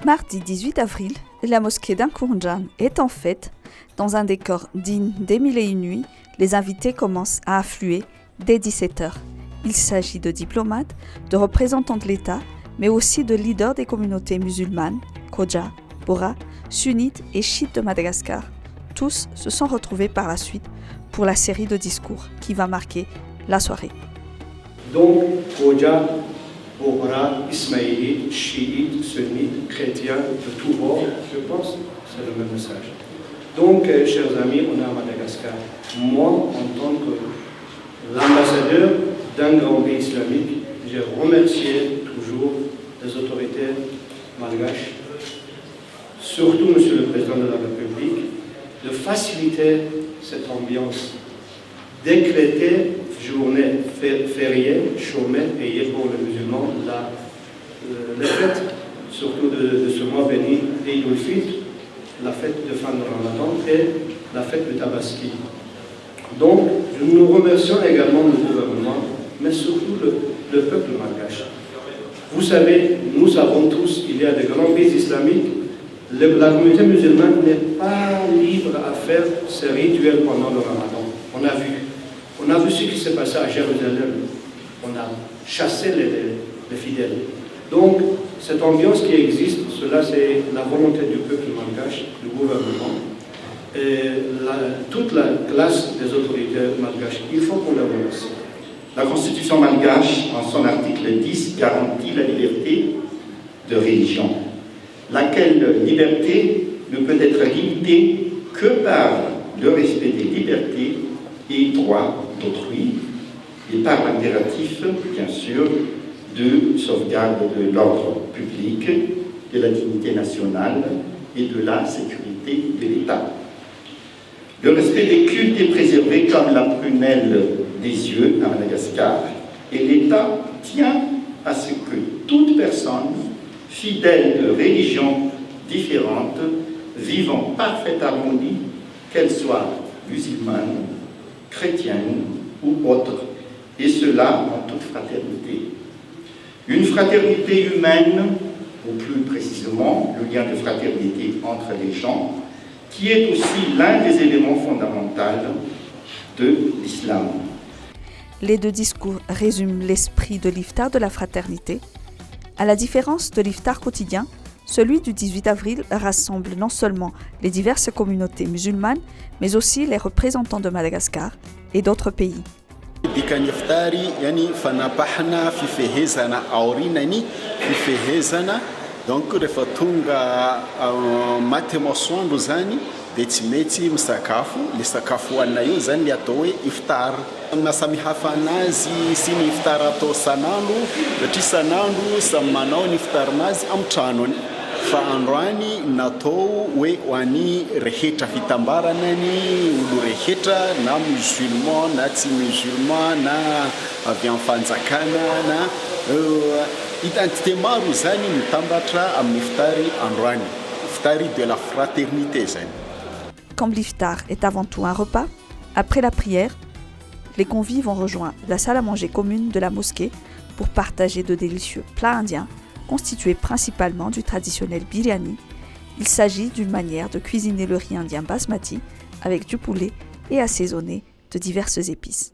Mardi 18 avril, la mosquée d'Ankourjan est en fête. Dans un décor digne des Mille et une nuits, les invités commencent à affluer dès 17h. Il s'agit de diplomates, de représentants de l'État, mais aussi de leaders des communautés musulmanes, Kodja, Bora, sunnites et chiites de Madagascar. Tous se sont retrouvés par la suite pour la série de discours qui va marquer la soirée. Donc, Kodja, Bora, Ismaélites, chiites, sunnites, chrétiens, de tous bords, je pense, c'est le même message. Donc, chers amis, on est à Madagascar. Moi, en tant que l'ambassadeur d'un grand pays islamique, j'ai remercié toujours les autorités malgaches, surtout Monsieur le Président de la République, de faciliter cette ambiance, décréter journée fériée, chômée, payée pour les musulmans, la fête, surtout de ce mois béni, Eid al-Fitr, la fête de fin de Ramadan et la fête de Tabaski. Donc, nous remercions également le gouvernement, mais surtout le peuple malgache. Vous savez, nous savons tous qu'il y a des grands pays islamiques. La communauté musulmane n'est pas libre à faire ses rituels pendant le Ramadan. On a vu ce qui s'est passé à Jérusalem. On a chassé les fidèles. Donc, cette ambiance qui existe, cela c'est la volonté du peuple malgache, du gouvernement, et toute la classe des autorités malgaches. Il faut qu'on la remercie. La Constitution malgache, en son article 10, garantit la liberté de religion, laquelle liberté ne peut être limitée que par le respect des libertés et droits d'autrui et par l'impératif, bien sûr, de sauvegarde de l'ordre public, de la dignité nationale et de la sécurité de l'État. Le respect des cultes est préservé comme la prunelle des yeux à Madagascar et l'État tient à ce que toute personne, fidèle de religions différentes, vive en parfaite harmonie, qu'elle soit musulmane, chrétienne ou autre, et cela en toute fraternité. Une fraternité humaine, ou plus précisément le lien de fraternité entre les gens, qui est aussi l'un des éléments fondamentaux de l'islam. Les deux discours résument l'esprit de l'iftar de la fraternité. À la différence de l'iftar quotidien, celui du 18 avril rassemble non seulement les diverses communautés musulmanes, mais aussi les représentants de Madagascar et d'autres pays. Dikany iftary yani fanapahana fifehezana aorinany fifehezana donc rehefa tonga maty masoandro zany de tsy mety misakafo le sakafo hoanina io zany le atao hoe iftar. Mahasamihafa anazy sy ny iftar atao sanandro satria sanandro samy manao ny iftarinazy amin'ny tranony fa androany natao hoe ho an'ny rehetra fitambarana ny olo rehetra na musulman na tsy musulman na avy amin'ny fanjakana na identité maro zany mitambatra amin'ny iftary androany, iftary de la fraternité zany. Comme l'iftar est avant tout un repas, après la prière, les convives ont rejoint la salle à manger commune de la mosquée pour partager de délicieux plats indiens constitués principalement du traditionnel biryani. Il s'agit d'une manière de cuisiner le riz indien basmati avec du poulet et assaisonné de diverses épices.